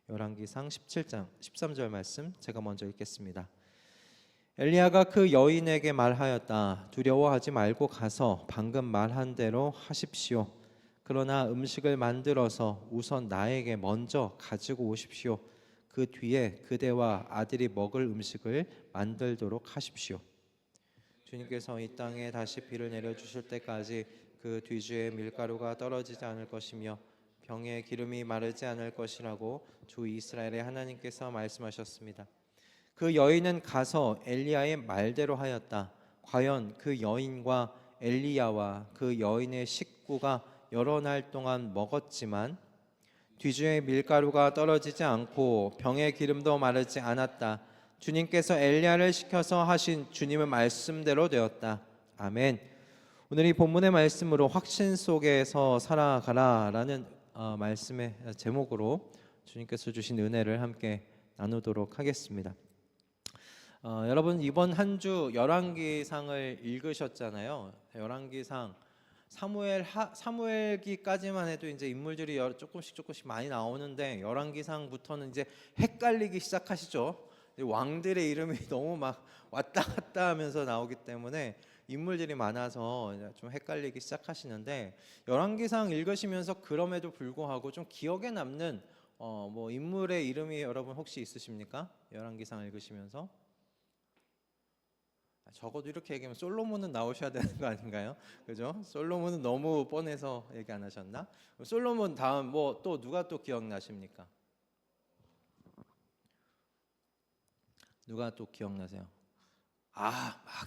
열왕기상 17장 13절 말씀 제가 먼저 읽겠습니다. 엘리야가 그 여인에게 말하였다. 두려워하지 말고 가서 방금 말한 대로 하십시오. 그러나 음식을 만들어서 우선 나에게 먼저 가지고 오십시오. 그 뒤에 그대와 아들이 먹을 음식을 만들도록 하십시오. 주님께서 이 땅에 다시 비를 내려주실 때까지 그 뒤주에 밀가루가 떨어지지 않을 것이며 병에 기름이 마르지 않을 것이라고 주 이스라엘의 하나님께서 말씀하셨습니다. 그 여인은 가서 엘리야의 말대로 하였다. 과연 그 여인과 엘리야와 그 여인의 식구가 여러 날 동안 먹었지만 뒤주에 밀가루가 떨어지지 않고 병의 기름도 마르지 않았다. 주님께서 엘리야를 시켜서 하신 주님의 말씀대로 되었다. 아멘. 오늘 이 본문의 말씀으로 확신 속에서 살아가라라는 말씀의 제목으로 주님께서 주신 은혜를 함께 나누도록 하겠습니다. 여러분 이번 한 주 열왕기상을 읽으셨잖아요. 열왕기상 사무엘기까지만 해도 이제 인물들이 조금씩 많이 나오는데 열왕기상부터는 이제 헷갈리기 시작하시죠. 왕들의 이름이 너무 막 왔다 갔다 하면서 나오기 때문에 인물들이 많아서 좀 헷갈리기 시작하시는데 열왕기상 읽으시면서 그럼에도 불구하고 좀 기억에 남는 뭐 인물의 이름이 여러분 혹시 있으십니까? 열왕기상 읽으시면서 적어도 이렇게 얘기하면 솔로몬은 나오셔야 되는 거 아닌가요? 그죠? 솔로몬은 너무 뻔해서 얘기 안 하셨나? 솔로몬 다음 뭐 또 누가 또 기억나십니까? 누가 또 기억나세요?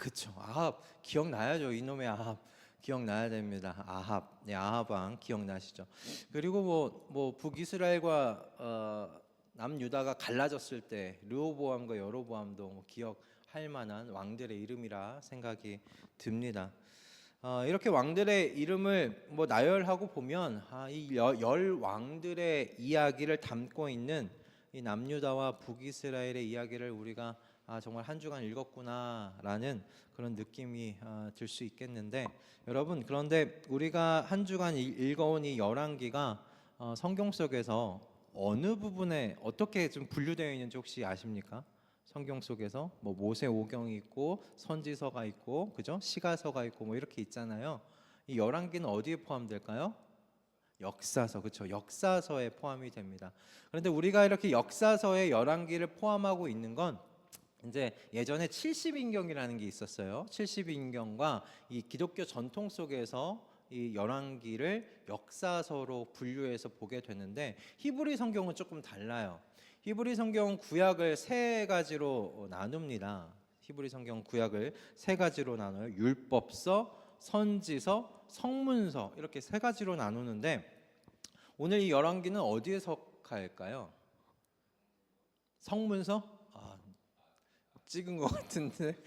그쵸. 아합 기억나야죠. 이놈의 아합 기억나야 됩니다. 아합, 네, 아합 왕 기억나시죠? 그리고 뭐 북이스라엘과 남유다가 갈라졌을 때 르호보암과 여로보암도 뭐 기억할 만한 왕들의 이름이라 생각이 듭니다. 이렇게 왕들의 이름을 뭐 나열하고 보면 이 열 왕들의 이야기를 담고 있는 이 남유다와 북이스라엘의 이야기를 우리가 정말 한 주간 읽었구나라는 그런 느낌이 들 수 있겠는데 여러분 그런데 우리가 한 주간 읽어온 이 열왕기가 성경 속에서 어느 부분에 어떻게 좀 분류되어 있는지 혹시 아십니까? 성경 속에서 뭐 모세오경이 있고 선지서가 있고 그죠? 시가서가 있고 뭐 이렇게 있잖아요. 이 열왕기는 어디에 포함될까요? 역사서, 그렇죠? 역사서에 포함이 됩니다. 그런데 우리가 이렇게 역사서에 열왕기를 포함하고 있는 건 이제 예전에 70인경이라는 게 있었어요. 70인경과 이 기독교 전통 속에서 이 열왕기를 역사서로 분류해서 보게 되는데 히브리 성경은 조금 달라요. 히브리 성경은 구약을 세 가지로 나눕니다. 히브리 성경 구약을 세 가지로 나눠요. 율법서, 선지서, 성문서 이렇게 세 가지로 나누는데 오늘 이 열왕기는 어디에 속할까요? 성문서? 찍은 것 같은데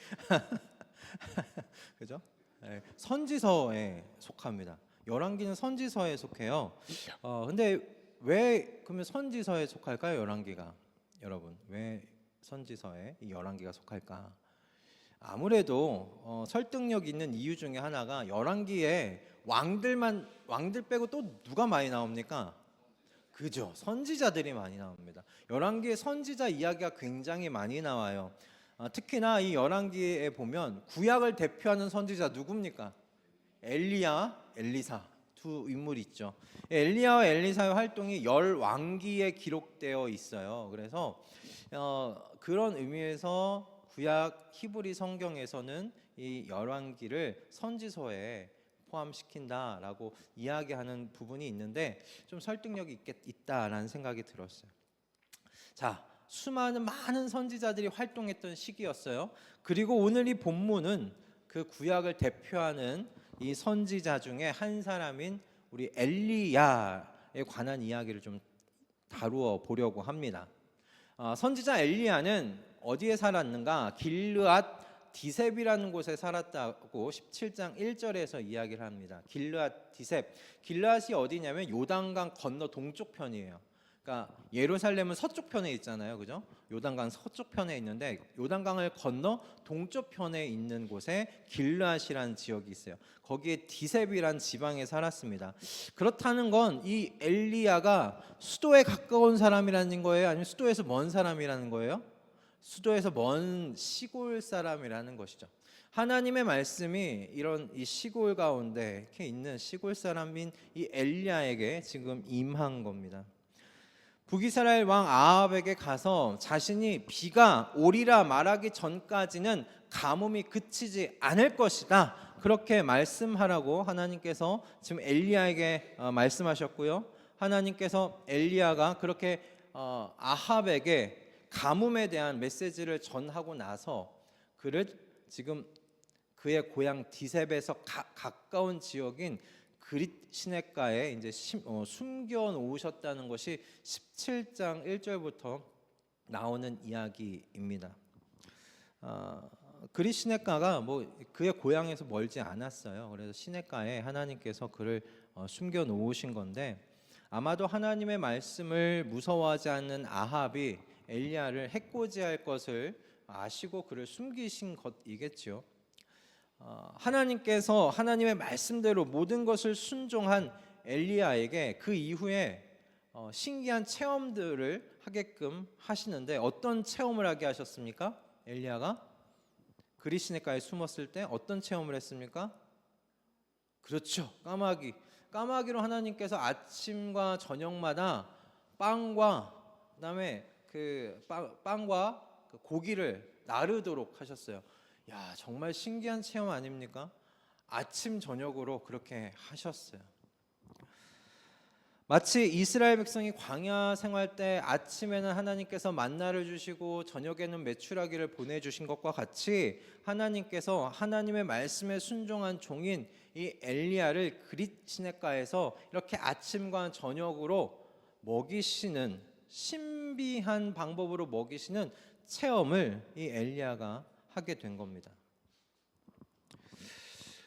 그죠? 네, 선지서에 속합니다. 열왕기는 선지서에 속해요. 근데 왜 그러면 선지서에 속할까요? 열왕기가 여러분 왜 선지서에 이 열왕기가 속할까? 아무래도 설득력 있는 이유 중에 하나가 열왕기에 왕들 빼고 또 누가 많이 나옵니까? 그죠? 선지자들이 많이 나옵니다. 열왕기에 선지자 이야기가 굉장히 많이 나와요. 특히나 이 열왕기에 보면 구약을 대표하는 선지자 누굽니까? 엘리야, 엘리사 두 인물이 있죠. 엘리야와 엘리사의 활동이 열왕기에 기록되어 있어요. 그래서 그런 의미에서 구약 히브리 성경에서는 이 열왕기를 선지서에 포함시킨다라고 이야기하는 부분이 있는데 좀 설득력이 있다라는 생각이 들었어요. 자, 수많은 많은 선지자들이 활동했던 시기였어요. 그리고 오늘 이 본문은 그 구약을 대표하는 이 선지자 중에 한 사람인 우리 엘리야에 관한 이야기를 좀 다루어 보려고 합니다. 선지자 엘리야는 어디에 살았는가? 길르앗 디셉이라는 곳에 살았다고 17장 1절에서 이야기를 합니다. 길르앗 디셉. 길르앗이 어디냐면 요단강 건너 동쪽 편이에요. 그러니까 예루살렘은 서쪽 편에 있잖아요, 그죠? 요단강 서쪽 편에 있는데 요단강을 건너 동쪽 편에 있는 곳에 길르앗이라는 지역이 있어요. 거기에 디셉이란 지방에 살았습니다. 그렇다는 건 이 엘리야가 수도에 가까운 사람이라는 거예요, 아니면 수도에서 먼 사람이라는 거예요? 수도에서 먼 시골 사람이라는 것이죠. 하나님의 말씀이 이런 이 시골 가운데 이렇게 있는 시골 사람인 이 엘리야에게 지금 임한 겁니다. 북이스라엘 왕 아합에게 가서 자신이 비가 오리라 말하기 전까지는 가뭄이 그치지 않을 것이다, 그렇게 말씀하라고 하나님께서 지금 엘리야에게 말씀하셨고요. 하나님께서 엘리야가 그렇게 아합에게 가뭄에 대한 메시지를 전하고 나서 그를 지금 그의 고향 디셉에서 가까운 지역인 그릿 시냇가에 이제 숨겨 놓으셨다는 것이 17장 1절부터 나오는 이야기입니다. 그릿 시냇가가 뭐 그의 고향에서 멀지 않았어요. 그래서 시냇가에 하나님께서 그를 숨겨 놓으신 건데, 아마도 하나님의 말씀을 무서워하지 않는 아합이 엘리야를 해코지할 것을 아시고 그를 숨기신 것이겠지요. 하나님께서 하나님의 말씀대로 모든 것을 순종한 엘리야에게 그 이후에 신기한 체험들을 하게끔 하시는데, 어떤 체험을 하게 하셨습니까? 엘리야가 그릿 시냇가에 숨었을 때 어떤 체험을 했습니까? 그렇죠, 까마귀로 하나님께서 아침과 저녁마다 빵과 그다음에 빵과 그 고기를 나르도록 하셨어요. 야, 정말 신기한 체험 아닙니까? 아침 저녁으로 그렇게 하셨어요. 마치 이스라엘 백성이 광야 생활 때 아침에는 하나님께서 만나를 주시고 저녁에는 메추라기를 보내주신 것과 같이 하나님께서 하나님의 말씀에 순종한 종인 이 엘리야를 그릿 시냇가에서 이렇게 아침과 저녁으로 먹이시는, 신비한 방법으로 먹이시는 체험을 이 엘리야가 하게 된 겁니다.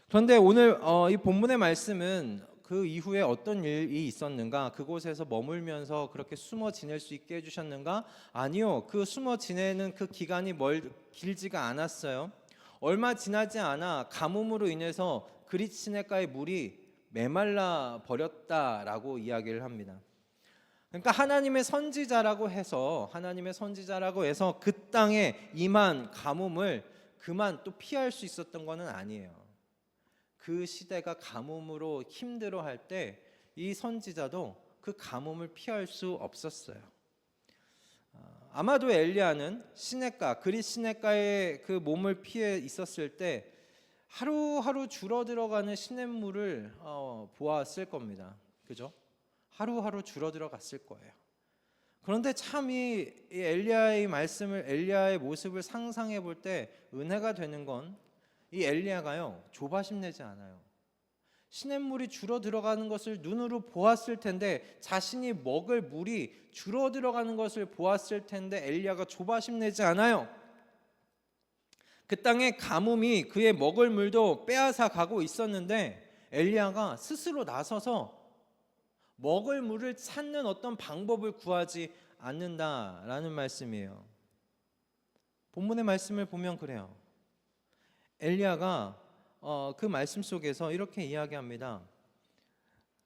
그런데 오늘 이 본문의 말씀은 그 이후에 어떤 일이 있었는가, 그곳에서 머물면서 그렇게 숨어 지낼 수 있게 해주셨는가? 아니요, 그 숨어 지내는 그 기간이 길지가 않았어요. 얼마 지나지 않아 가뭄으로 인해서 그릿 시냇가의 물이 메말라 버렸다라고 이야기를 합니다. 그러니까 하나님의 선지자라고 해서 그 땅에 임한 가뭄을 그만 또 피할 수 있었던 것은 아니에요. 그 시대가 가뭄으로 힘들어할 때 이 선지자도 그 가뭄을 피할 수 없었어요. 아마도 엘리야는 그릿 시냇가에 그 몸을 피해 있었을 때 하루하루 줄어들어가는 시냇물을 보았을 겁니다. 그죠? 하루하루 줄어들어 갔을 거예요. 그런데 참 이 엘리야의 모습을 상상해 볼 때 은혜가 되는 건 이 엘리야가요, 조바심 내지 않아요. 시냇물이 줄어들어가는 것을 눈으로 보았을 텐데, 자신이 먹을 물이 줄어들어가는 것을 보았을 텐데 엘리야가 조바심 내지 않아요. 그 땅의 가뭄이 그의 먹을 물도 빼앗아 가고 있었는데 엘리야가 스스로 나서서 먹을 물을 찾는 어떤 방법을 구하지 않는다라는 말씀이에요. 본문의 말씀을 보면 그래요. 엘리야가 그 말씀 속에서 이렇게 이야기합니다.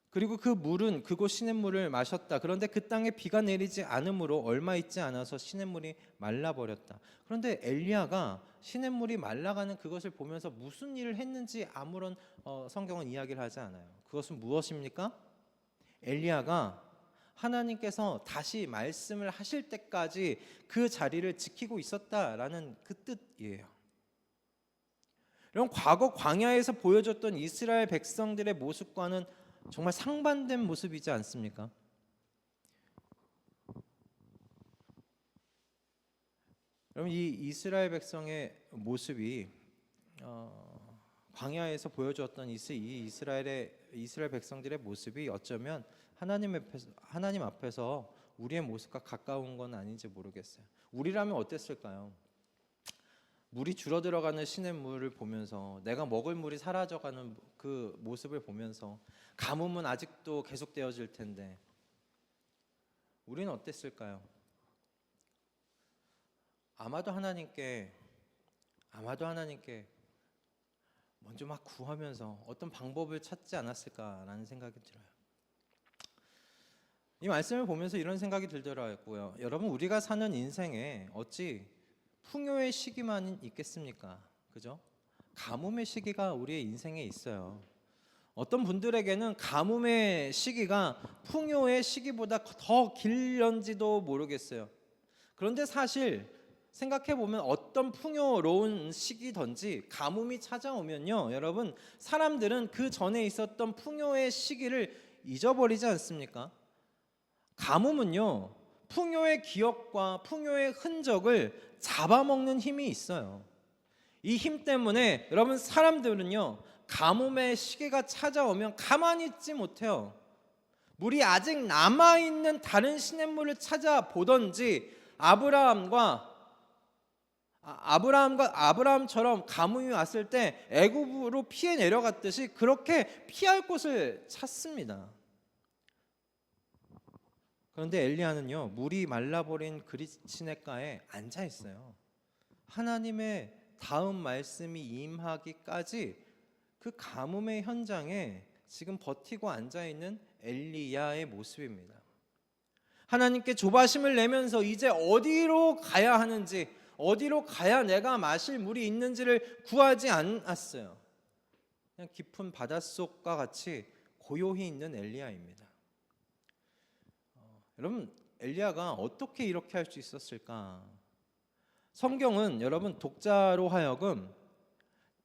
그리고 그 물은 그곳 시냇물을 마셨다. 그런데 그 땅에 비가 내리지 않으므로 얼마 있지 않아서 시냇물이 말라버렸다. 그런데 엘리야가 시냇물이 말라가는 그것을 보면서 무슨 일을 했는지 아무런 성경은 이야기를 하지 않아요. 그것은 무엇입니까? 엘리야가 하나님께서 다시 말씀을 하실 때까지 그 자리를 지키고 있었다라는 그 뜻이에요. 이런 과거 광야에서 보여줬던 이스라엘 백성들의 모습과는 정말 상반된 모습이지 않습니까? 여러분, 이 이스라엘 백성의 모습이 광야에서 보여주었던 이 이스라엘 백성들의 모습이 어쩌면 하나님 앞에서 우리의 모습과 가까운 건 아닌지 모르겠어요. 우리라면 어땠을까요? 물이 줄어들어가는 시냇물을 보면서, 내가 먹을 물이 사라져가는 그 모습을 보면서 가뭄은 아직도 계속되어질 텐데 우리는 어땠을까요? 아마도 하나님께 먼저 막 구하면서 어떤 방법을 찾지 않았을까라는 생각이 들어요. 이 말씀을 보면서 이런 생각이 들더라고요. 여러분, 우리가 사는 인생에 어찌 풍요의 시기만 있겠습니까? 그죠? 가뭄의 시기가 우리의 인생에 있어요. 어떤 분들에게는 가뭄의 시기가 풍요의 시기보다 더 길런지도 모르겠어요. 그런데 사실 생각해 보면 어떤 풍요로운 시기든지 가뭄이 찾아오면요, 여러분, 사람들은 그 전에 있었던 풍요의 시기를 잊어버리지 않습니까? 가뭄은요, 풍요의 기억과 풍요의 흔적을 잡아먹는 힘이 있어요. 이 힘 때문에 여러분, 사람들은요, 가뭄의 시기가 찾아오면 가만히 있지 못해요. 물이 아직 남아있는 다른 시냇물을 찾아보던지, 아브라함처럼 가뭄이 왔을 때 애굽으로 피해 내려갔듯이 그렇게 피할 곳을 찾습니다. 그런데 엘리야는요, 물이 말라버린 그릿시냇가에 앉아 있어요. 하나님의 다음 말씀이 임하기까지 그 가뭄의 현장에 지금 버티고 앉아 있는 엘리야의 모습입니다. 하나님께 조바심을 내면서 이제 어디로 가야 하는지, 어디로 가야 내가 마실 물이 있는지를 구하지 않았어요. 그냥 깊은 바닷속과 같이 고요히 있는 엘리야입니다. 여러분, 엘리야가 어떻게 이렇게 할 수 있었을까? 성경은 여러분, 독자로 하여금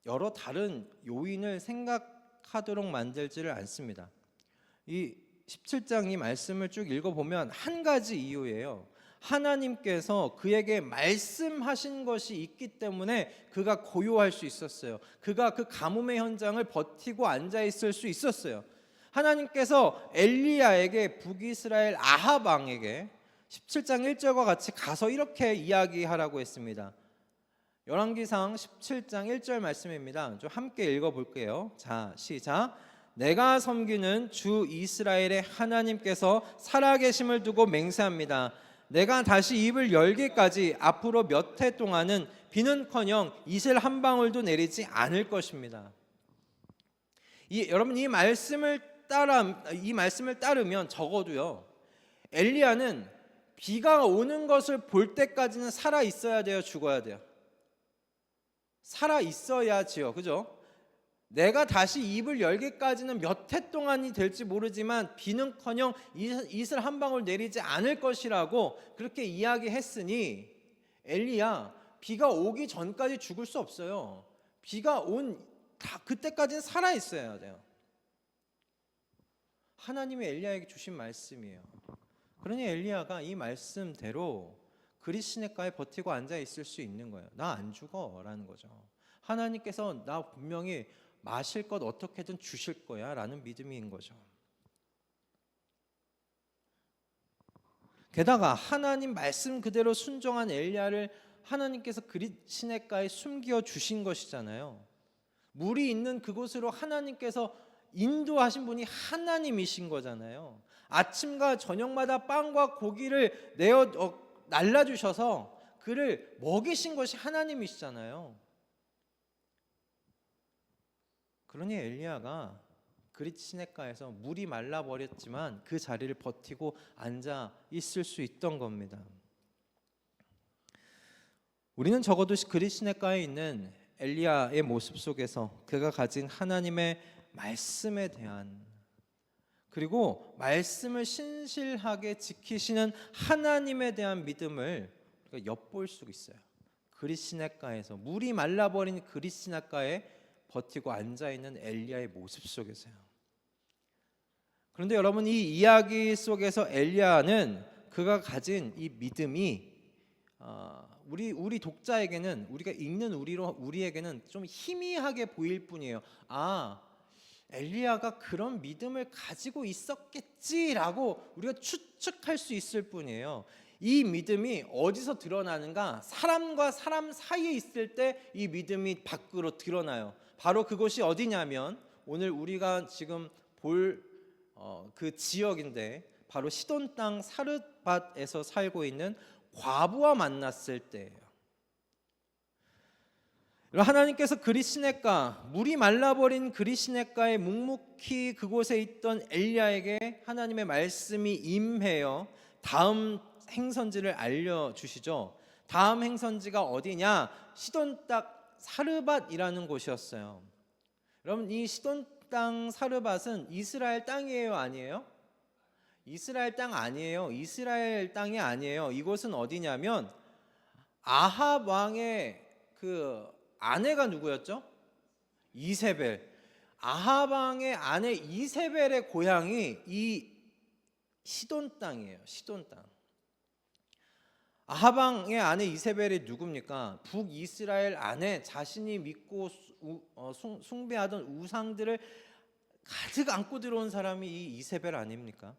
여러 다른 요인을 생각하도록 만들지를 않습니다. 이 17장 이 말씀을 쭉 읽어보면 한 가지 이유예요. 하나님께서 그에게 말씀하신 것이 있기 때문에 그가 고요할 수 있었어요. 그가 그 가뭄의 현장을 버티고 앉아 있을 수 있었어요. 하나님께서 엘리야에게 북이스라엘 아합 왕에게 17장 1절과 같이 가서 이렇게 이야기하라고 했습니다. 열왕기상 17장 1절 말씀입니다. 좀 함께 읽어볼게요. 자, 시작. 내가 섬기는 주 이스라엘의 하나님께서 살아계심을 두고 맹세합니다. 내가 다시 입을 열기까지 앞으로 몇 해 동안은 비는커녕 이슬 한 방울도 내리지 않을 것입니다. 여러분, 이 말씀을 따르면 적어도요, 엘리야는 비가 오는 것을 볼 때까지는 살아 있어야 돼요, 죽어야 돼요? 살아 있어야지요, 그죠? 내가 다시 입을 열기까지는 몇 해 동안이 될지 모르지만 비는커녕 이슬 한 방울 내리지 않을 것이라고 그렇게 이야기했으니 엘리야, 비가 오기 전까지 죽을 수 없어요. 비가 그때까지는 살아 있어야 돼요. 하나님이 엘리야에게 주신 말씀이에요. 그러니 엘리야가 이 말씀대로 그릿시냇가에 버티고 앉아 있을 수 있는 거예요. 나 안 죽어라는 거죠. 하나님께서 나 분명히 마실 것 어떻게든 주실 거야 라는 믿음인 거죠. 게다가 하나님 말씀 그대로 순종한 엘리야를 하나님께서 그릿시냇가에 숨겨 주신 것이잖아요. 물이 있는 그곳으로 하나님께서 인도하신 분이 하나님이신 거잖아요. 아침과 저녁마다 빵과 고기를 날라주셔서 그를 먹이신 것이 하나님이시잖아요. 그러니 엘리야가 그릿시냇가에서 물이 말라버렸지만 그 자리를 버티고 앉아 있을 수 있던 겁니다. 우리는 적어도 그릿시냇가에 있는 엘리야의 모습 속에서 그가 가진 하나님의 말씀에 대한, 그리고 말씀을 신실하게 지키시는 하나님에 대한 믿음을 엿볼 수 있어요. 그릿시냇가에서, 물이 말라버린 그릿시냇가에 버티고 앉아있는 엘리야의 모습 속에서요. 그런데 여러분, 이 이야기 속에서 엘리야는 그가 가진 이 믿음이 우리 독자에게는, 우리가 읽는 우리에게는 좀 희미하게 보일 뿐이에요. 엘리야가 그런 믿음을 가지고 있었겠지라고 우리가 추측할 수 있을 뿐이에요. 이 믿음이 어디서 드러나는가? 사람과 사람 사이에 있을 때 이 믿음이 밖으로 드러나요. 바로 그곳이 어디냐면 오늘 우리가 지금 볼 그 지역인데, 바로 시돈 땅 사르밧에서 살고 있는 과부와 만났을 때예요. 하나님께서 그릿시냇가, 물이 말라버린 그릿시냇가에 묵묵히 그곳에 있던 엘리야에게 하나님의 말씀이 임해요. 다음 행선지를 알려주시죠. 다음 행선지가 어디냐? 시돈 땅 사르밧이라는 곳이었어요. 여러분, 이 시돈 땅 사르밧은 이스라엘 땅이에요, 아니에요? 이스라엘 땅 아니에요. 이스라엘 땅이 아니에요. 이곳은 어디냐면 아합 왕의 그 아내가 누구였죠? 이세벨. 아합 왕의 아내 이세벨의 고향이 이 시돈 땅이에요. 시돈 땅. 아합 왕의 아내 이세벨이 누굽니까? 북이스라엘 안에 자신이 믿고 숭배하던 우상들을 가득 안고 들어온 사람이 이 이세벨 아닙니까?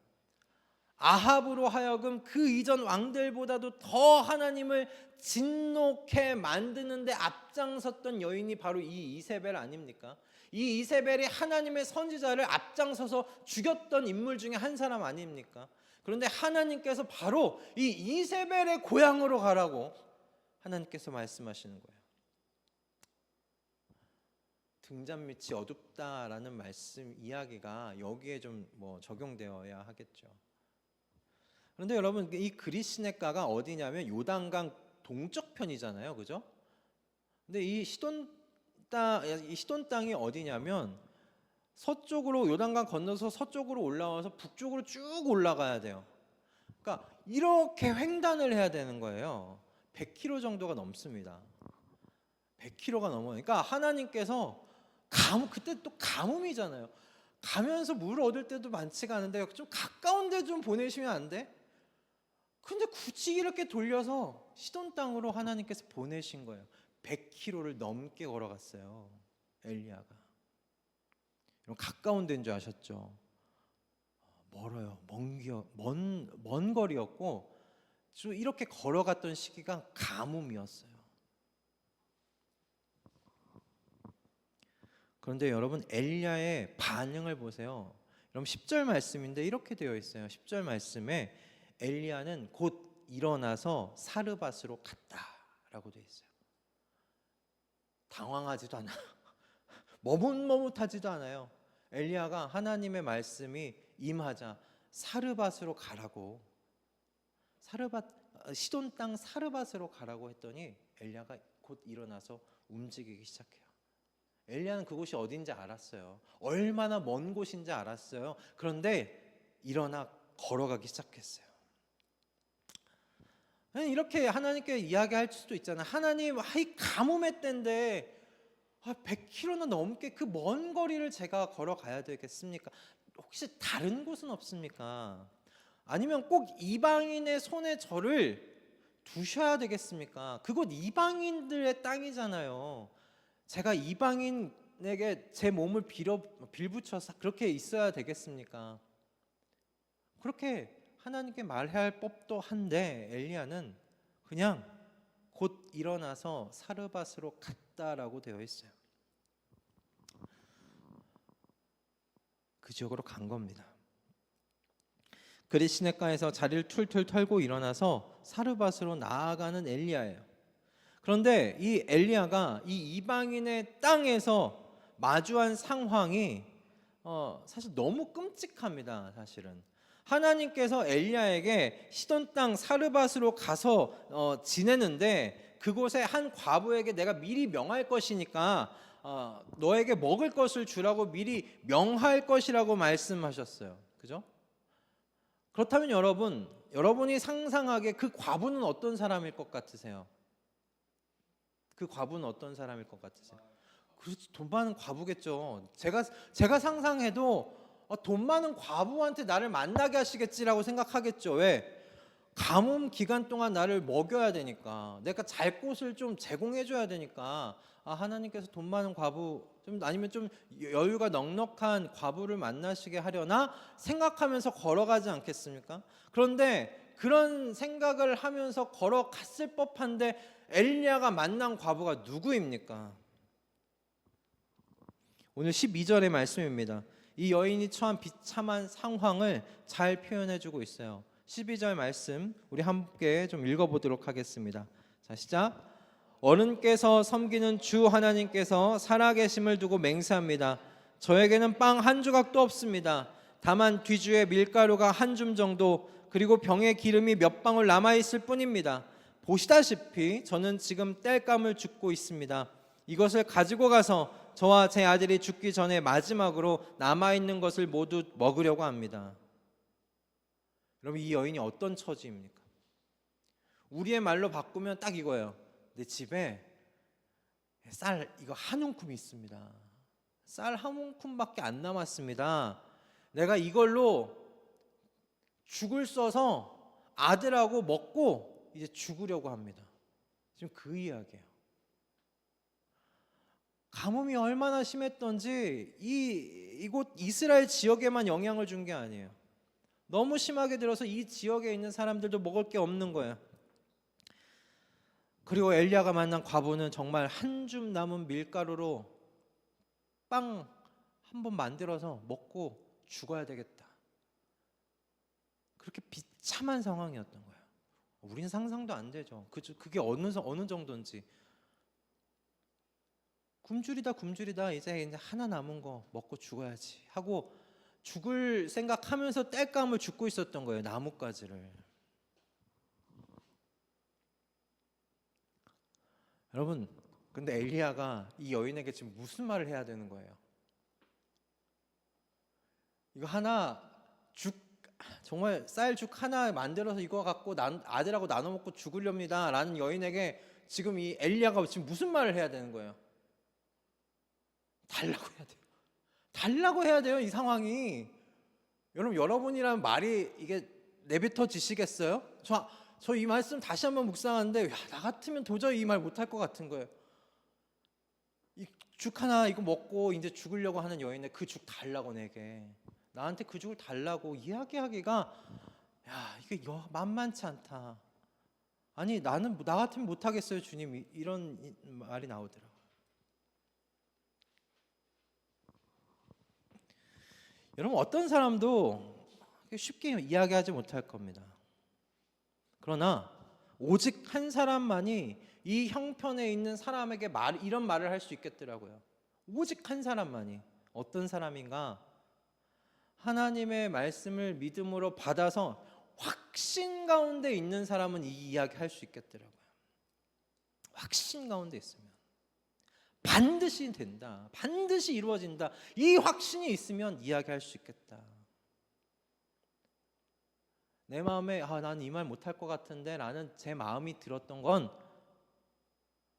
아합으로 하여금 그 이전 왕들보다도 더 하나님을 진노케 만드는데 앞장섰던 여인이 바로 이 이세벨 아닙니까? 이 이세벨이 하나님의 선지자를 앞장서서 죽였던 인물 중에 한 사람 아닙니까? 그런데 하나님께서 바로 이 이세벨의 고향으로 가라고 하나님께서 말씀하시는 거예요. 등잔 밑이 어둡다라는 말씀 이야기가 여기에 좀 적용되어야 하겠죠. 그런데 여러분, 이 그릿시냇가가 어디냐면 요단강 동쪽 편이잖아요, 그죠? 근데 이 시돈 땅이 어디냐면 서쪽으로 요단강 건너서 서쪽으로 올라와서 북쪽으로 쭉 올라가야 돼요. 그러니까 이렇게 횡단을 해야 되는 거예요. 100km 정도가 넘습니다. 100km가 넘어요. 그러니까 하나님께서 그때 또 가뭄이잖아요. 가면서 물을 얻을 때도 많지가 않은데 좀 가까운 데 좀 보내시면 안 돼? 근데 굳이 이렇게 돌려서 시돈 땅으로 하나님께서 보내신 거예요. 100km를 넘게 걸어갔어요, 엘리야가. 여러분, 가까운 데인 줄 아셨죠? 멀어요. 먼 거리였고 좀 이렇게 걸어갔던 시기가 가뭄이었어요. 그런데 여러분, 엘리야의 반응을 보세요. 여러분, 10절 말씀인데 이렇게 되어 있어요. 10절 말씀에 엘리야는 곧 일어나서 사르밧으로 갔다라고 되어 있어요. 당황하지도 않아요. 머뭇머뭇하지도 않아요. 엘리야가 하나님의 말씀이 임하자 사르밧으로 가라고, 시돈 땅 사르밧으로 가라고 했더니 엘리야가 곧 일어나서 움직이기 시작해요. 엘리야는 그곳이 어딘지 알았어요. 얼마나 먼 곳인지 알았어요. 그런데 일어나 걸어가기 시작했어요. 이렇게 하나님께 이야기할 수도 있잖아요. 하나님, 이 가뭄의 때인데 100km나 넘게 그 먼 거리를 제가 걸어가야 되겠습니까? 혹시 다른 곳은 없습니까? 아니면 꼭 이방인의 손에 저를 두셔야 되겠습니까? 그곳 이방인들의 땅이잖아요. 제가 이방인에게 제 몸을 빌붙여서 그렇게 있어야 되겠습니까? 그렇게 하나님께 말할 법도 한데 엘리야는 그냥 곧 일어나서 사르밧으로 갔다라고 되어 있어요. 그 지역으로 간 겁니다. 그릿시냇가에서 자리를 툴툴 털고 일어나서 사르밧으로 나아가는 엘리야예요. 그런데 이 엘리야가 이 이방인의 땅에서 마주한 상황이 사실 너무 끔찍합니다. 사실은 하나님께서 엘리야에게 시돈 땅 사르밧으로 가서 지내는데 그곳에 한 과부에게 내가 미리 명할 것이니까 너에게 먹을 것을 주라고 미리 명할 것이라고 말씀하셨어요. 그죠? 그렇다면 여러분이 상상하기에 그 과부는 어떤 사람일 것 같으세요? 그 과부는 어떤 사람일 것 같으세요? 그렇지, 돈 많은 과부겠죠. 제가 상상해도 돈 많은 과부한테 나를 만나게 하시겠지라고 생각하겠죠. 왜? 가뭄 기간 동안 나를 먹여야 되니까, 내가 잘 곳을 좀 제공해줘야 되니까 하나님께서 돈 많은 과부 아니면 좀 여유가 넉넉한 과부를 만나시게 하려나 생각하면서 걸어가지 않겠습니까? 그런데 그런 생각을 하면서 걸어갔을 법한데 엘리야가 만난 과부가 누구입니까? 오늘 12절의 말씀입니다. 이 여인이 처한 비참한 상황을 잘 표현해주고 있어요. 12절 말씀 우리 함께 좀 읽어보도록 하겠습니다. 자, 시작. 어른께서 섬기는 주 하나님께서 살아계심을 두고 맹세합니다. 저에게는 빵 한 조각도 없습니다. 다만 뒤주에 밀가루가 한 줌 정도, 그리고 병에 기름이 몇 방울 남아있을 뿐입니다. 보시다시피 저는 지금 땔감을 줍고 있습니다. 이것을 가지고 가서 저와 제 아들이 죽기 전에 마지막으로 남아있는 것을 모두 먹으려고 합니다. 여러분, 이 여인이 어떤 처지입니까? 우리의 말로 바꾸면 딱 이거예요. 내 집에 쌀 이거 한 움큼이 있습니다. 쌀 한 움큼밖에 안 남았습니다. 내가 이걸로 죽을 써서 아들하고 먹고 이제 죽으려고 합니다. 지금 그 이야기예요. 가뭄이 얼마나 심했던지 이곳 이스라엘 지역에만 영향을 준 게 아니에요. 너무 심하게 들어서 이 지역에 있는 사람들도 먹을 게 없는 거예요. 그리고 엘리야가 만난 과부는 정말 한 줌 남은 밀가루로 빵 한 번 만들어서 먹고 죽어야 되겠다. 그렇게 비참한 상황이었던 거예요. 우리는 상상도 안 되죠. 그게 어느 정도인지. 굶주리다 이제 하나 남은 거 먹고 죽어야지 하고 죽을 생각하면서 땔감을 줍고 있었던 거예요. 나뭇가지를. 여러분, 근데 엘리야가 이 여인에게 지금 무슨 말을 해야 되는 거예요? 이거 하나 정말 쌀죽 하나 만들어서 이거 갖고 아들하고 나눠 먹고 죽으렵니다 라는 여인에게 지금 이 엘리야가 지금 무슨 말을 해야 되는 거예요? 달라고 해야 돼요. 달라고 해야 돼요. 이 상황이. 여러분이라면 말이 이게 내뱉어지시겠어요? 저 이 말씀 다시 한번 묵상하는데 나 같으면 도저히 이 말 못할 것 같은 거예요. 이 죽 하나 이거 먹고 이제 죽으려고 하는 여인에 그 죽 달라고 내게. 나한테 그 죽을 달라고 이야기하기가 이게 만만치 않다. 아니 나 같으면 못하겠어요 주님. 이런 말이 나오더라고요. 여러분, 어떤 사람도 쉽게 이야기하지 못할 겁니다. 그러나 오직 한 사람만이 이 형편에 있는 사람에게 이런 말을 할 수 있겠더라고요. 오직 한 사람만이. 어떤 사람인가? 하나님의 말씀을 믿음으로 받아서 확신 가운데 있는 사람은 이 이야기 할 수 있겠더라고요. 확신 가운데 있으면 반드시 된다, 반드시 이루어진다, 이 확신이 있으면 이야기할 수 있겠다. 내 마음에 난 이 말 못할 것 같은데 라는 제 마음이 들었던 건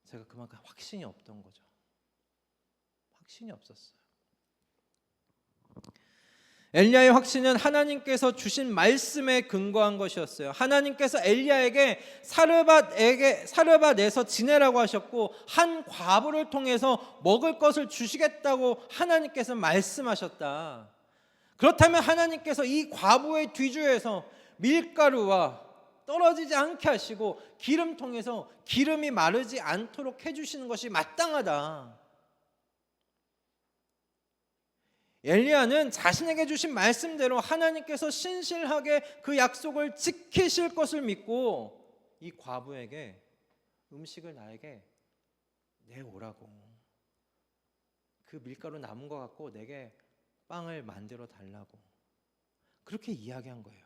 제가 그만큼 확신이 없던 거죠. 확신이 없었어요. 엘리야의 확신은 하나님께서 주신 말씀에 근거한 것이었어요. 하나님께서 엘리야에게 사르밧에서 지내라고 하셨고 한 과부를 통해서 먹을 것을 주시겠다고 하나님께서 말씀하셨다. 그렇다면 하나님께서 이 과부의 뒤주에서 밀가루와 떨어지지 않게 하시고 기름 통해서 기름이 마르지 않도록 해주시는 것이 마땅하다. 엘리야는 자신에게 주신 말씀대로 하나님께서 신실하게 그 약속을 지키실 것을 믿고 이 과부에게 음식을 나에게 내오라고, 그 밀가루 남은 거 갖고 내게 빵을 만들어 달라고 그렇게 이야기한 거예요.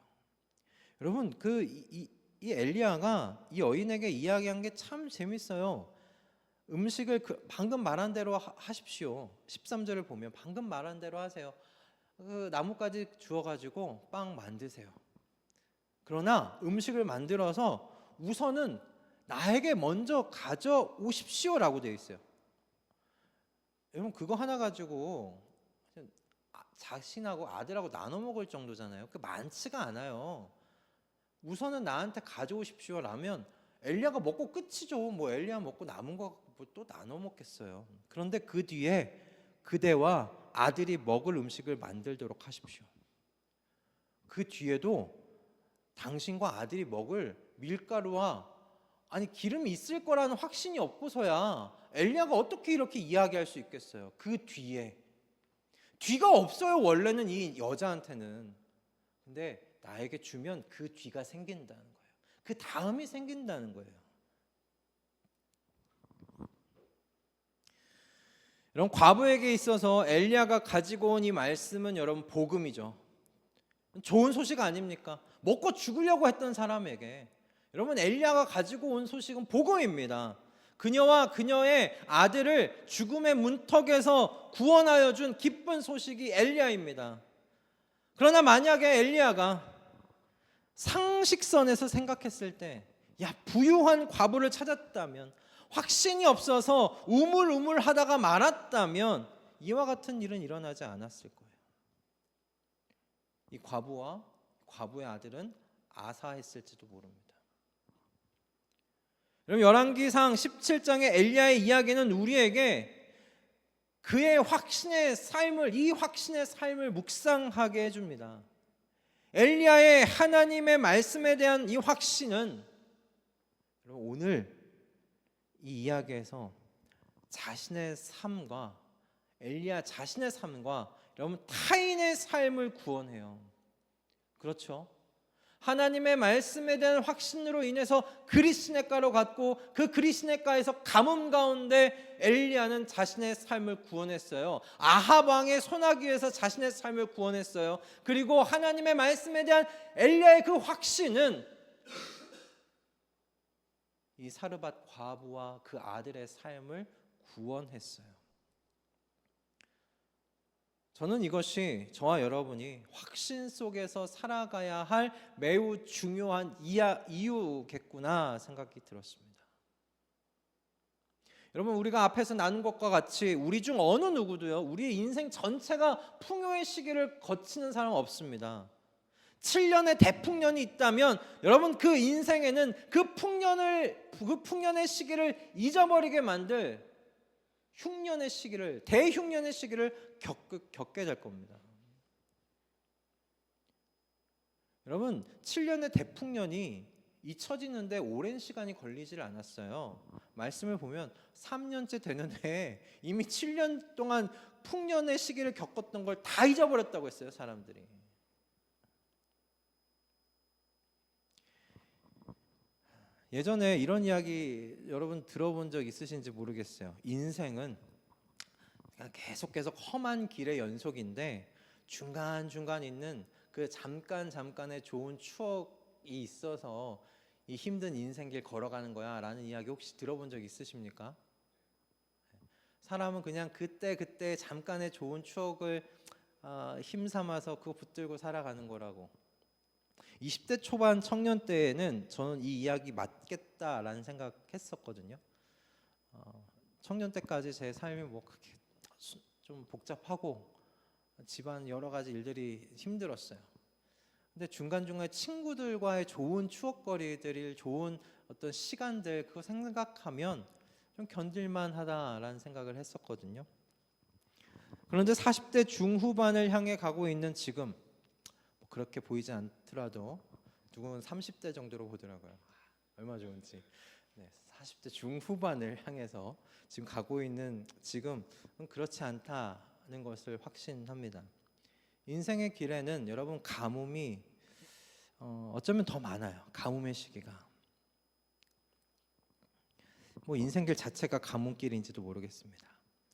여러분, 이 엘리야가 이 여인에게 이야기한 게 참 재밌어요. 음식을 방금 말한 대로 하십시오. 13절을 보면 방금 말한 대로 하세요. 그 나뭇가지 주워가지고 빵 만드세요. 그러나 음식을 만들어서 우선은 나에게 먼저 가져오십시오라고 되어 있어요. 여러분, 그거 하나 가지고 자신하고 아들하고 나눠 먹을 정도잖아요. 그 많지가 않아요. 우선은 나한테 가져오십시오라면 엘리야가 먹고 끝이죠. 뭐 엘리야 먹고 남은 거 또 나눠 먹겠어요. 그런데 그 뒤에 그대와 아들이 먹을 음식을 만들도록 하십시오. 그 뒤에도 당신과 아들이 먹을 밀가루와 기름이 있을 거라는 확신이 없고서야 엘리야가 어떻게 이렇게 이야기할 수 있겠어요. 그 뒤에 뒤가 없어요, 원래는 이 여자한테는. 근데 나에게 주면 그 뒤가 생긴다는 거예요. 그 다음이 생긴다는 거예요. 여러분, 과부에게 있어서 엘리야가 가지고 온 이 말씀은 여러분 복음이죠. 좋은 소식 아닙니까? 먹고 죽으려고 했던 사람에게 여러분, 엘리야가 가지고 온 소식은 복음입니다. 그녀와 그녀의 아들을 죽음의 문턱에서 구원하여 준 기쁜 소식이 엘리야입니다. 그러나 만약에 엘리야가 상식선에서 생각했을 때, 부유한 과부를 찾았다면, 확신이 없어서 우물우물하다가 말았다면 이와 같은 일은 일어나지 않았을 거예요. 이 과부와 과부의 아들은 아사했을지도 모릅니다. 여러분, 열왕기상 17장의 엘리야의 이야기는 우리에게 그의 확신의 삶을 묵상하게 해줍니다. 엘리야의 하나님의 말씀에 대한 이 확신은 여러분, 오늘 이 이야기에서 자신의 삶과 엘리야 자신의 삶과 여러분 타인의 삶을 구원해요. 그렇죠? 하나님의 말씀에 대한 확신으로 인해서 그리스네가로 갔고, 그 그리스네가에서 가뭄 가운데 엘리야는 자신의 삶을 구원했어요. 아합 왕의 소나기에서 자신의 삶을 구원했어요. 그리고 하나님의 말씀에 대한 엘리야의 그 확신은 이 사르밧 과부와 그 아들의 삶을 구원했어요. 저는 이것이 저와 여러분이 확신 속에서 살아가야 할 매우 중요한 이유겠구나 생각이 들었습니다. 여러분, 우리가 앞에서 나눈 것과 같이 우리 중 어느 누구도요, 우리의 인생 전체가 풍요의 시기를 거치는 사람은 없습니다. 7년의 대풍년이 있다면 여러분, 그 인생에는 그 풍년의 시기를 잊어버리게 만들 대흉년의 시기를 겪게 될 겁니다. 여러분, 7년의 대풍년이 잊혀지는데 오랜 시간이 걸리질 않았어요. 말씀을 보면 3년째 되는 해에 이미 7년 동안 풍년의 시기를 겪었던 걸 다 잊어버렸다고 했어요, 사람들이. 예전에 이런 이야기 여러분 들어본 적 있으신지 모르겠어요. 인생은 계속 험한 길의 연속인데 중간중간 있는 그 잠깐의 좋은 추억이 있어서 이 힘든 인생길 걸어가는 거야 라는 이야기 혹시 들어본 적 있으십니까? 사람은 그냥 그때 잠깐의 좋은 추억을 힘삼아서 그거 붙들고 살아가는 거라고. 20대 초반 청년 때에는 저는 이 이야기 맞겠다라는 생각했었거든요. 청년 때까지 제 삶이 뭐 그렇게 좀 복잡하고 집안 여러 가지 일들이 힘들었어요. 근데 중간중간에 친구들과의 좋은 추억거리들, 좋은 어떤 시간들, 그거 생각하면 좀 견딜만 하다라는 생각을 했었거든요. 그런데 40대 중후반을 향해 가고 있는 지금, 그렇게 보이지 않더라도 누구는 30대 정도로 보더라고요. 얼마 좋은지. 40대 중후반을 향해서 지금 가고 있는 지금은 그렇지 않다는 것을 확신합니다. 인생의 길에는 여러분 가뭄이 어쩌면 더 많아요. 가뭄의 시기가. 뭐 인생길 자체가 가뭄길인지도 모르겠습니다.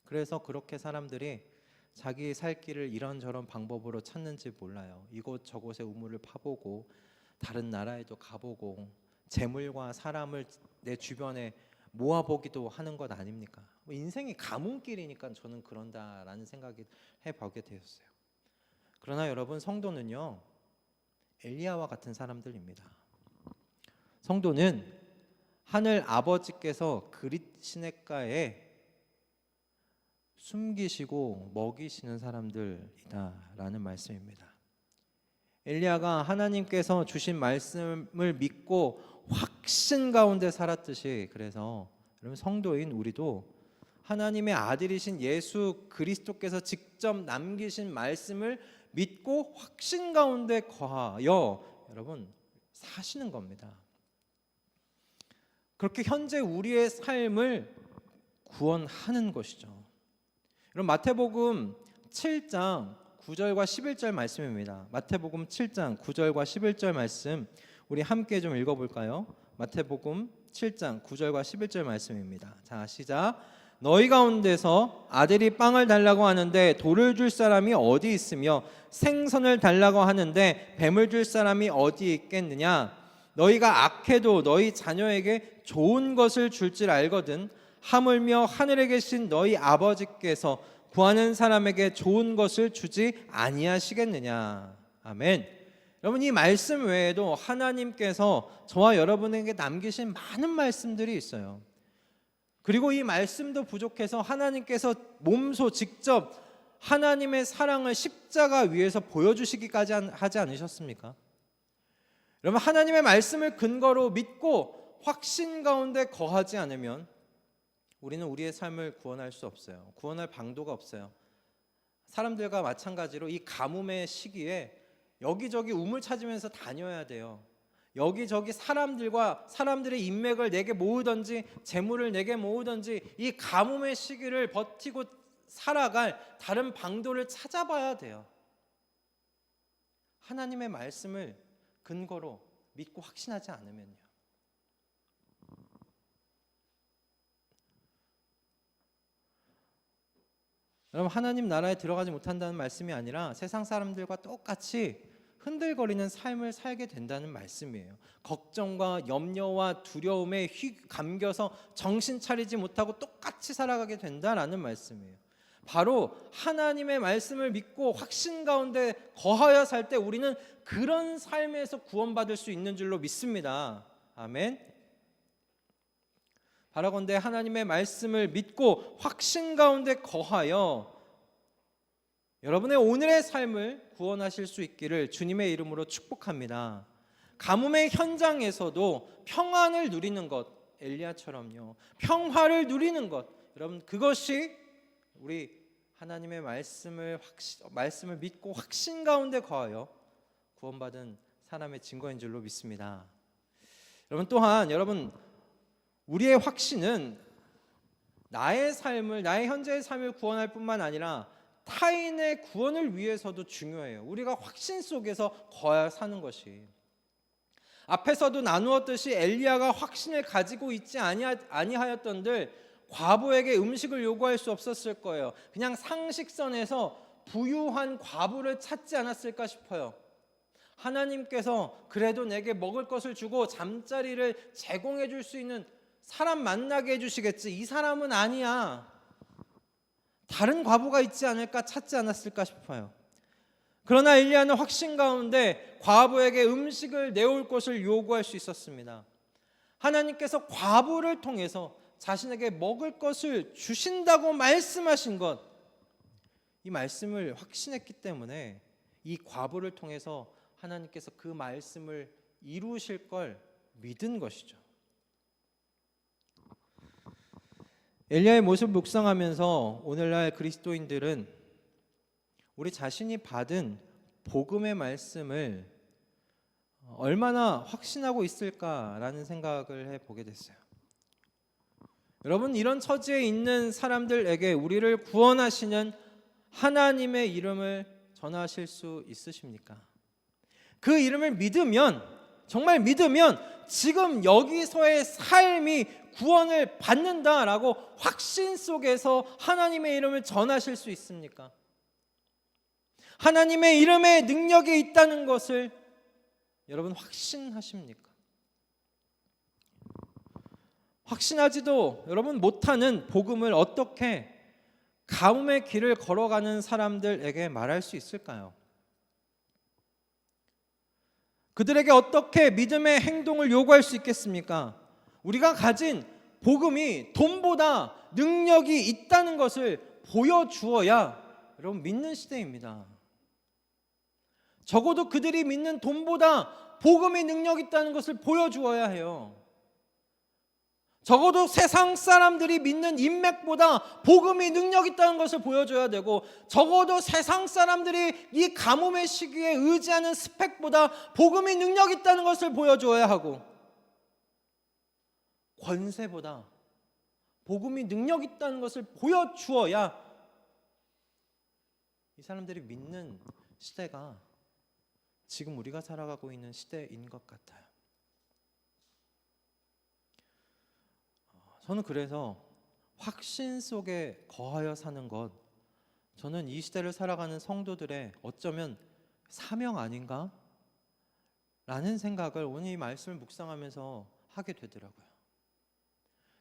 그래서 그렇게 사람들이 자기 살 길을 이런저런 방법으로 찾는지 몰라요. 이곳저곳에 우물을 파보고 다른 나라에도 가보고 재물과 사람을 내 주변에 모아보기도 하는 것 아닙니까? 뭐 인생이 가뭄길이니까 저는 그런다라는 생각이 해보게 되었어요. 그러나 여러분, 성도는요, 엘리야와 같은 사람들입니다. 성도는 하늘 아버지께서 그릿시냇가에 숨기시고 먹이시는 사람들이다라는 말씀입니다. 엘리야가 하나님께서 주신 말씀을 믿고 확신 가운데 살았듯이, 그래서 여러분 성도인 우리도 하나님의 아들이신 예수 그리스도께서 직접 남기신 말씀을 믿고 확신 가운데 거하여 여러분 사시는 겁니다. 그렇게 현재 우리의 삶을 구원하는 것이죠. 여러분, 마태복음 7장 9절과 11절 말씀입니다. 마태복음 7장 9절과 11절 말씀 우리 함께 좀 읽어볼까요? 마태복음 7장 9절과 11절 말씀입니다. 자, 시작. 너희 가운데서 아들이 빵을 달라고 하는데 돌을 줄 사람이 어디 있으며 생선을 달라고 하는데 뱀을 줄 사람이 어디 있겠느냐? 너희가 악해도 너희 자녀에게 좋은 것을 줄 줄 알거든 하물며 하늘에 계신 너희 아버지께서 구하는 사람에게 좋은 것을 주지 아니하시겠느냐. 아멘. 여러분, 이 말씀 외에도 하나님께서 저와 여러분에게 남기신 많은 말씀들이 있어요. 그리고 이 말씀도 부족해서 하나님께서 몸소 직접 하나님의 사랑을 십자가 위에서 보여주시기까지 하지 않으셨습니까? 여러분, 하나님의 말씀을 근거로 믿고 확신 가운데 거하지 않으면 우리는 우리의 삶을 구원할 수 없어요. 구원할 방도가 없어요. 사람들과 마찬가지로 이 가뭄의 시기에 여기저기 우물 찾으면서 다녀야 돼요. 여기저기 사람들의 인맥을 내게 모으든지 재물을 내게 모으든지 이 가뭄의 시기를 버티고 살아갈 다른 방도를 찾아봐야 돼요. 하나님의 말씀을 근거로 믿고 확신하지 않으면요. 여러분, 하나님 나라에 들어가지 못한다는 말씀이 아니라 세상 사람들과 똑같이 흔들거리는 삶을 살게 된다는 말씀이에요. 걱정과 염려와 두려움에 감겨서 정신 차리지 못하고 똑같이 살아가게 된다라는 말씀이에요. 바로 하나님의 말씀을 믿고 확신 가운데 거하여 살 때 우리는 그런 삶에서 구원받을 수 있는 줄로 믿습니다. 아멘. 바라건대 하나님의 말씀을 믿고 확신 가운데 거하여 여러분의 오늘의 삶을 구원하실 수 있기를 주님의 이름으로 축복합니다. 가뭄의 현장에서도 평안을 누리는 것, 엘리야처럼요, 평화를 누리는 것, 여러분 그것이 우리 하나님의 말씀을 믿고 확신 가운데 거하여 구원받은 사람의 증거인 줄로 믿습니다. 여러분, 또한 우리의 확신은 나의 현재의 삶을 구원할 뿐만 아니라 타인의 구원을 위해서도 중요해요. 우리가 확신 속에서 거하여 사는 것이. 앞에서도 나누었듯이 엘리야가 확신을 가지고 있지 아니하였던들 과부에게 음식을 요구할 수 없었을 거예요. 그냥 상식선에서 부유한 과부를 찾지 않았을까 싶어요. 하나님께서 그래도 내게 먹을 것을 주고 잠자리를 제공해 줄 수 있는 사람 만나게 해주시겠지. 이 사람은 아니야. 다른 과부가 있지 않을까 찾지 않았을까 싶어요. 그러나 엘리야는 확신 가운데 과부에게 음식을 내올 것을 요구할 수 있었습니다. 하나님께서 과부를 통해서 자신에게 먹을 것을 주신다고 말씀하신 것, 이 말씀을 확신했기 때문에 이 과부를 통해서 하나님께서 그 말씀을 이루실 걸 믿은 것이죠. 엘리야의 모습을 묵상하면서 오늘날 그리스도인들은 우리 자신이 받은 복음의 말씀을 얼마나 확신하고 있을까라는 생각을 해보게 됐어요. 여러분, 이런 처지에 있는 사람들에게 우리를 구원하시는 하나님의 이름을 전하실 수 있으십니까? 그 이름을 믿으면, 정말 믿으면 지금 여기서의 삶이 구원을 받는다라고 확신 속에서 하나님의 이름을 전하실 수 있습니까? 하나님의 이름에 능력이 있다는 것을 여러분 확신하십니까? 확신하지도 여러분 못하는 복음을 어떻게 가뭄의 길을 걸어가는 사람들에게 말할 수 있을까요? 그들에게 어떻게 믿음의 행동을 요구할 수 있겠습니까? 우리가 가진 복음이 돈보다 능력이 있다는 것을 보여주어야 여러분 믿는 시대입니다. 적어도 그들이 믿는 돈보다 복음이 능력 있다는 것을 보여주어야 해요. 적어도 세상 사람들이 믿는 인맥보다 복음이 능력 있다는 것을 보여줘야 되고, 적어도 세상 사람들이 이 가뭄의 시기에 의지하는 스펙보다 복음이 능력 있다는 것을 보여줘야 하고, 권세보다 복음이 능력 있다는 것을 보여주어야 이 사람들이 믿는 시대가 지금 우리가 살아가고 있는 시대인 것 같아요. 저는 그래서 확신 속에 거하여 사는 것, 저는 이 시대를 살아가는 성도들의 어쩌면 사명 아닌가? 라는 생각을 오늘 이 말씀을 묵상하면서 하게 되더라고요.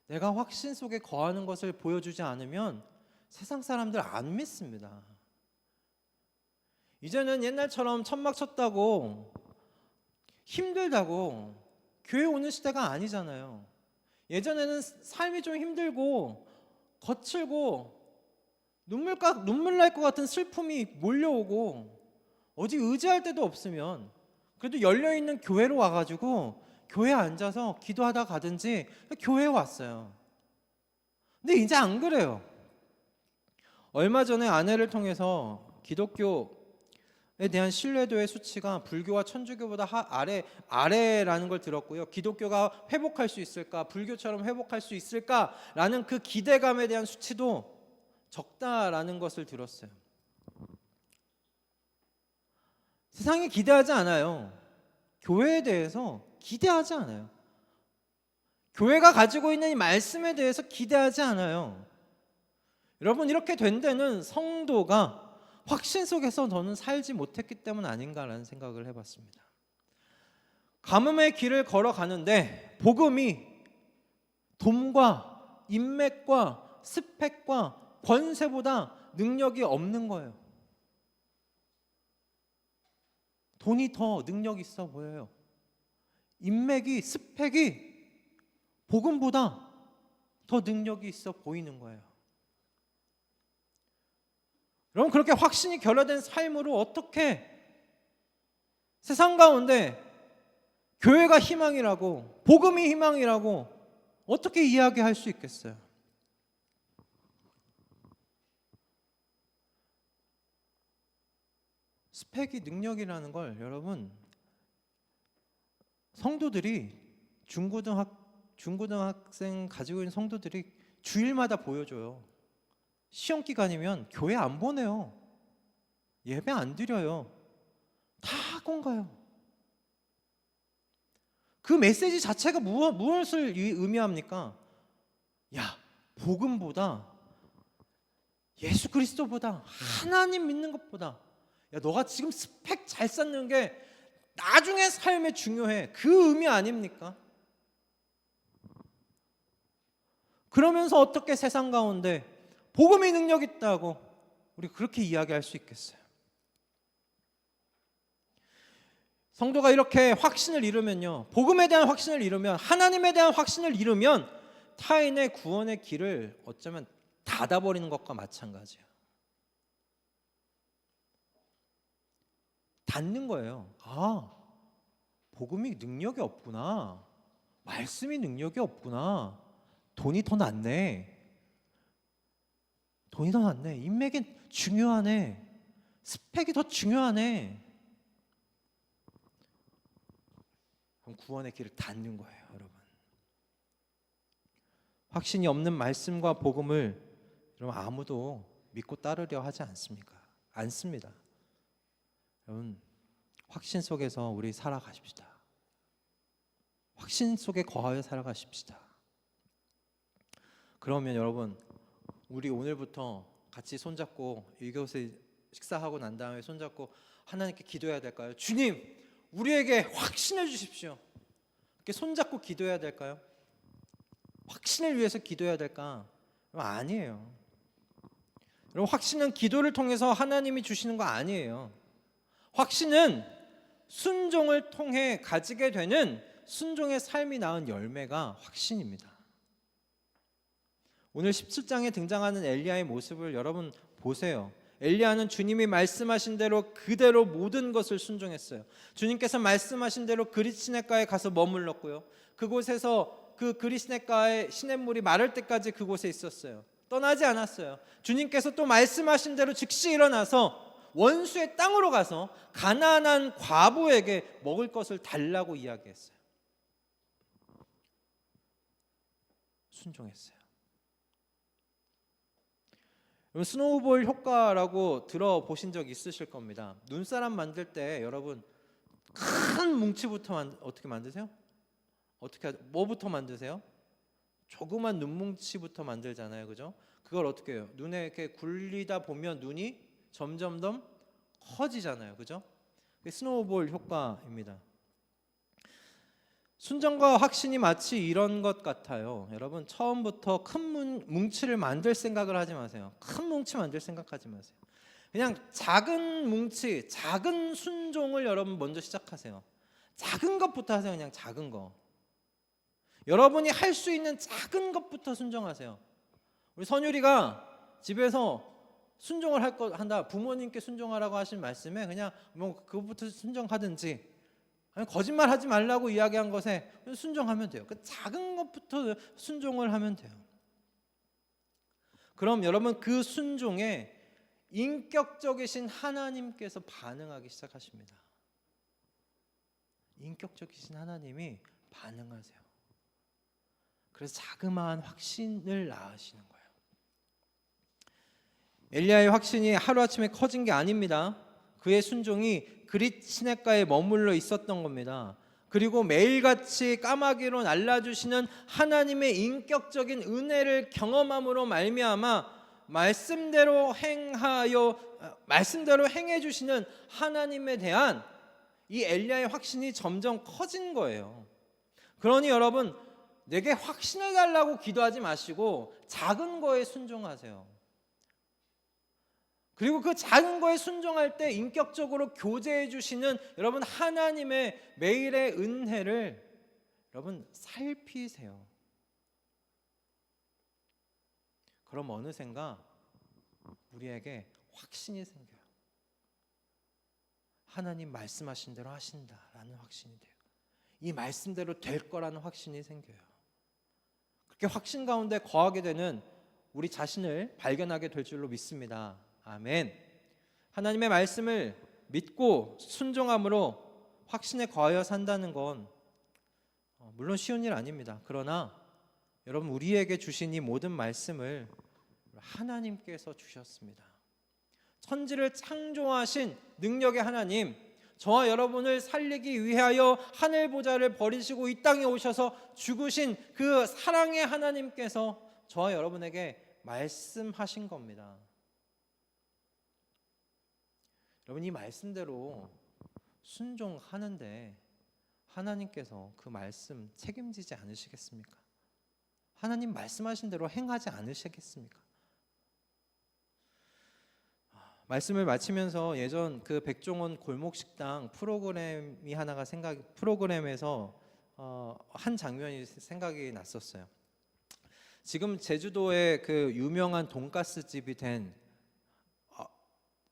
내가 확신 속에 거하는 것을 보여주지 않으면 세상 사람들 안 믿습니다. 이제는 옛날처럼 천막 쳤다고 힘들다고 교회 오는 시대가 아니잖아요. 예전에는 삶이 좀 힘들고 거칠고 눈물 날 것 같은 슬픔이 몰려오고 어디 의지할 데도 없으면 그래도 열려있는 교회로 와가지고 교회에 앉아서 기도하다 가든지 교회에 왔어요. 근데 이제 안 그래요. 얼마 전에 아내를 통해서 기독교에 대한 신뢰도의 수치가 불교와 천주교보다 아래라는 걸 들었고요. 기독교가 회복할 수 있을까? 불교처럼 회복할 수 있을까라는 그 기대감에 대한 수치도 적다라는 것을 들었어요. 세상이 기대하지 않아요. 교회에 대해서 기대하지 않아요. 교회가 가지고 있는 이 말씀에 대해서 기대하지 않아요. 여러분, 이렇게 된 데는 성도가 확신 속에서 저는 살지 못했기 때문 아닌가라는 생각을 해봤습니다. 가뭄의 길을 걸어가는데 복음이 돈과 인맥과 스펙과 권세보다 능력이 없는 거예요. 돈이 더 능력 있어 보여요. 인맥이, 스펙이 복음보다 더 능력이 있어 보이는 거예요. 여러분, 그렇게 확신이 결여된 삶으로 어떻게 세상 가운데 교회가 희망이라고, 복음이 희망이라고 어떻게 이야기할 수 있겠어요? 스펙이 능력이라는 걸 여러분, 성도들이 중고등학생 가지고 있는 성도들이 주일마다 보여줘요. 시험 기간이면 교회 안 보내요. 예배 안 드려요. 다 학원 가요. 그 메시지 자체가 무엇을 의미합니까? 야, 복음보다, 예수 그리스도보다, 하나님 믿는 것보다, 야, 너가 지금 스펙 잘 쌓는 게 나중에 삶에 중요해. 그 의미 아닙니까? 그러면서 어떻게 세상 가운데 복음의 능력 있다고 우리 그렇게 이야기할 수 있겠어요? 성도가 이렇게 확신을 잃으면요, 복음에 대한 확신을 잃으면, 하나님에 대한 확신을 잃으면 타인의 구원의 길을 어쩌면 닫아버리는 것과 마찬가지예요. 닫는 거예요. 아, 복음이 능력이 없구나. 말씀이 능력이 없구나. 돈이 더 낫네. 돈이 더 낫네. 인맥이 중요하네. 스펙이 더 중요하네. 그럼 구원의 길을 닫는 거예요, 여러분. 확신이 없는 말씀과 복음을 여러분 아무도 믿고 따르려 하지 않습니다. 여러분, 확신 속에서 우리 살아가십시다. 확신 속에 거하여 살아가십시다. 그러면 여러분, 우리 오늘부터 같이 손잡고 이곳에 식사하고 난 다음에 손잡고 하나님께 기도해야 될까요? 주님, 우리에게 확신해 주십시오. 이렇게 손잡고 기도해야 될까요? 확신을 위해서 기도해야 될까? 아니에요. 여러분, 확신은 기도를 통해서 하나님이 주시는 거 아니에요. 확신은 순종을 통해 가지게 되는 순종의 삶이 낳은 열매가 확신입니다. 오늘 17장에 등장하는 엘리야의 모습을 여러분 보세요. 엘리야는 주님이 말씀하신 대로 그대로 모든 것을 순종했어요. 주님께서 말씀하신 대로 그리시네가에 가서 머물렀고요. 그곳에서 그 그리시네가의 시냇물이 마를 때까지 그곳에 있었어요. 떠나지 않았어요. 주님께서 또 말씀하신 대로 즉시 일어나서 원수의 땅으로 가서 가난한 과부에게 먹을 것을 달라고 이야기했어요. 순종했어요. 여러분 스노우볼 효과라고 들어보신 적 있으실 겁니다. 눈사람 만들 때 여러분 큰 뭉치부터 어떻게 만드세요? 뭐부터 만드세요? 조그만 눈뭉치부터 만들잖아요, 그죠? 그걸 어떻게 해요? 눈에 이렇게 굴리다 보면 눈이 점점 더 커지잖아요, 그죠? 그게 스노우볼 효과입니다. 순종과 확신이 마치 이런 것 같아요. 여러분 처음부터 큰 뭉치를 만들 생각을 하지 마세요. 큰 뭉치 만들 생각하지 마세요. 그냥 작은 뭉치, 작은 순종을 여러분 먼저 시작하세요. 작은 것부터 하세요. 그냥 작은 거. 여러분이 할 수 있는 작은 것부터 순종하세요. 우리 선율이가 집에서 순종을 한다. 부모님께 순종하라고 하신 말씀에 그냥 뭐 그것부터 순종하든지, 아니 거짓말하지 말라고 이야기한 것에 순종하면 돼요. 그 작은 것부터 순종을 하면 돼요. 그럼 여러분 그 순종에 인격적이신 하나님께서 반응하기 시작하십니다. 인격적이신 하나님이 반응하세요. 그래서 자그마한 확신을 낳으시는 거예요. 엘리야의 확신이 하루아침에 커진 게 아닙니다. 그의 순종이 그릿 시냇가에 머물러 있었던 겁니다. 그리고 매일같이 까마귀로 날아주시는 하나님의 인격적인 은혜를 경험함으로 말미암아 말씀대로 행해 주시는 하나님에 대한 이 엘리야의 확신이 점점 커진 거예요. 그러니 여러분 내게 확신을 달라고 기도하지 마시고 작은 거에 순종하세요. 그리고 그 작은 거에 순종할 때 인격적으로 교제해 주시는 여러분 하나님의 매일의 은혜를 여러분 살피세요. 그럼 어느샌가 우리에게 확신이 생겨요. 하나님 말씀하신 대로 하신다라는 확신이 돼요. 이 말씀대로 될 거라는 확신이 생겨요. 그렇게 확신 가운데 거하게 되는 우리 자신을 발견하게 될 줄로 믿습니다. 아멘. 하나님의 말씀을 믿고 순종함으로 확신에 거하여 산다는 건 물론 쉬운 일 아닙니다. 그러나 여러분 우리에게 주신 이 모든 말씀을 하나님께서 주셨습니다. 천지를 창조하신 능력의 하나님, 저와 여러분을 살리기 위하여 하늘 보좌를 버리시고 이 땅에 오셔서 죽으신 그 사랑의 하나님께서 저와 여러분에게 말씀하신 겁니다. 여러분 이 말씀대로 순종하는데 하나님께서 그 말씀 책임지지 않으시겠습니까? 하나님 말씀하신 대로 행하지 않으시겠습니까? 말씀을 마치면서 예전 그 백종원 골목식당 프로그램에서 한 장면이 생각이 났었어요. 지금 제주도에 그 유명한 돈가스 집이 된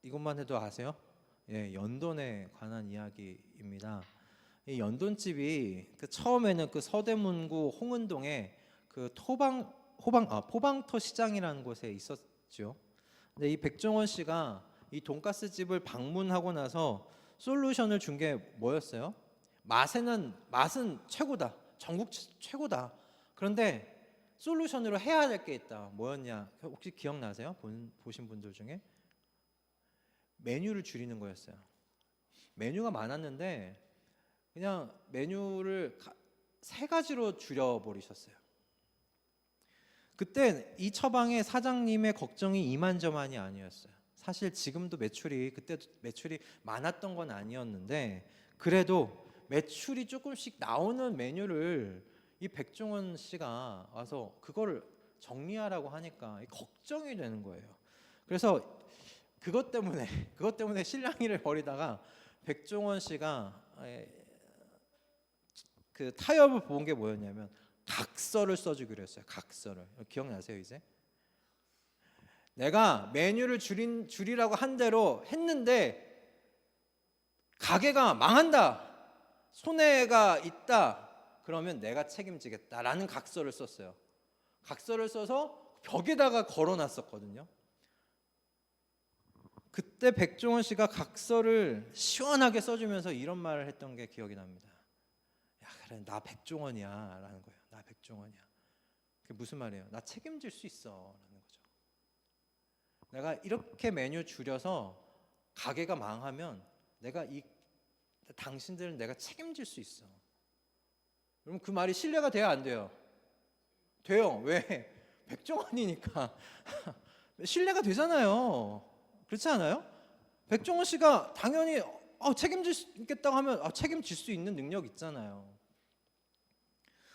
이것만 해도 아세요? 예, 연돈에 관한 이야기입니다. 이 연돈집이 처음에는 그 서대문구 홍은동에 그 포방터 시장이라는 곳에 있었죠. 근데 이 백종원 씨가 이 돈가스 집을 방문하고 나서 솔루션을 준 게 뭐였어요? 맛은 최고다. 전국 최고다. 그런데 솔루션으로 해야 될 게 있다. 뭐였냐? 혹시 기억나세요? 보신 분들 중에? 메뉴를 줄이는 거였어요. 메뉴가 많았는데 그냥 메뉴를 3가지로 줄여버리셨어요. 그때 이 처방의 사장님의 걱정이 이만저만이 아니었어요. 사실 지금도 그때도 매출이 많았던 건 아니었는데 그래도 매출이 조금씩 나오는 메뉴를 이 백종원 씨가 와서 그거를 정리하라고 하니까 걱정이 되는 거예요. 그래서 그것 때문에 실랑이를 벌이다가 백종원 씨가 그 타협을 본 게 뭐였냐면 각서를 써주기로 했어요. 각서를. 기억나세요 이제? 내가 메뉴를 줄이라고 한 대로 했는데 가게가 망한다, 손해가 있다, 그러면 내가 책임지겠다라는 각서를 썼어요. 각서를 써서 벽에다가 걸어놨었거든요. 그때 백종원 씨가 각서를 시원하게 써주면서 이런 말을 했던 게 기억이 납니다. 야, 그래, 나 백종원이야 라는 거예요. 나 백종원이야. 그게 무슨 말이에요? 나 책임질 수 있어 라는 거죠. 내가 이렇게 메뉴 줄여서 가게가 망하면 내가 당신들을 내가 책임질 수 있어. 그럼 그 말이 신뢰가 돼야 안 돼요? 돼요. 왜? 백종원이니까 신뢰가 되잖아요. 그렇지 않아요? 백종원 씨가 당연히 책임질 수 있겠다고 하면 책임질 수 있는 능력 있잖아요.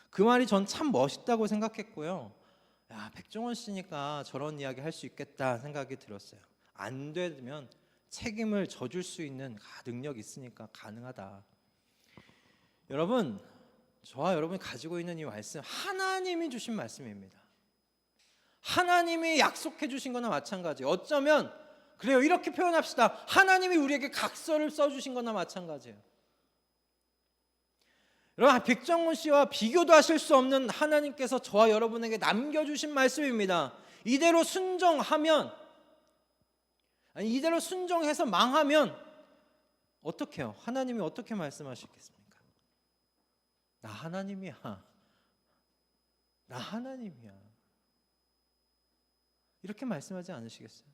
그 말이 전 참 멋있다고 생각했고요. 야, 백종원 씨니까 저런 이야기 할 수 있겠다 생각이 들었어요. 안 되면 책임을 져줄 수 있는 능력이 있으니까 가능하다. 여러분, 저와 여러분이 가지고 있는 이 말씀 하나님이 주신 말씀입니다. 하나님이 약속해 주신 거나 마찬가지예요. 어쩌면 그래요, 이렇게 표현합시다. 하나님이 우리에게 각서를 써주신 거나 마찬가지예요. 여러분, 백종원 씨와 비교도 하실 수 없는 하나님께서 저와 여러분에게 남겨주신 말씀입니다. 이대로 순종하면, 이대로 순종해서 망하면 어떻게 해요? 하나님이 어떻게 말씀하시겠습니까? 나 하나님이야. 나 하나님이야. 이렇게 말씀하지 않으시겠어요?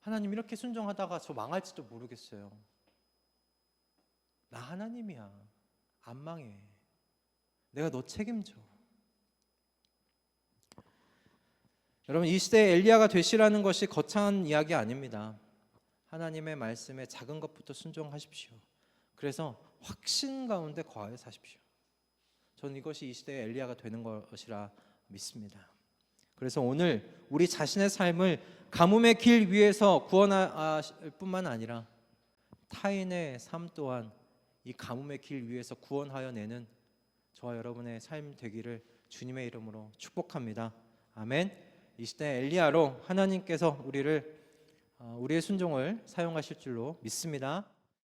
하나님, 이렇게 순종하다가 저 망할지도 모르겠어요. 나 하나님이야. 안 망해. 내가 너 책임져. 여러분, 이 시대에 엘리야가 되시라는 것이 거창한 이야기 아닙니다. 하나님의 말씀에 작은 것부터 순종하십시오. 그래서 확신 가운데 거하여 사십시오. 저는 이것이 이 시대의 엘리야가 되는 것이라 믿습니다. 그래서 오늘 우리 자신의 삶을 가뭄의 길 위에서 구원할 뿐만 아니라 타인의 삶 또한 이 가뭄의 길 위에서 구원하여 내는 저와 여러분의 삶 되기를 주님의 이름으로 축복합니다. 아멘. 이 시대 엘리야로 하나님께서 우리의 순종을 사용하실 줄로 믿습니다.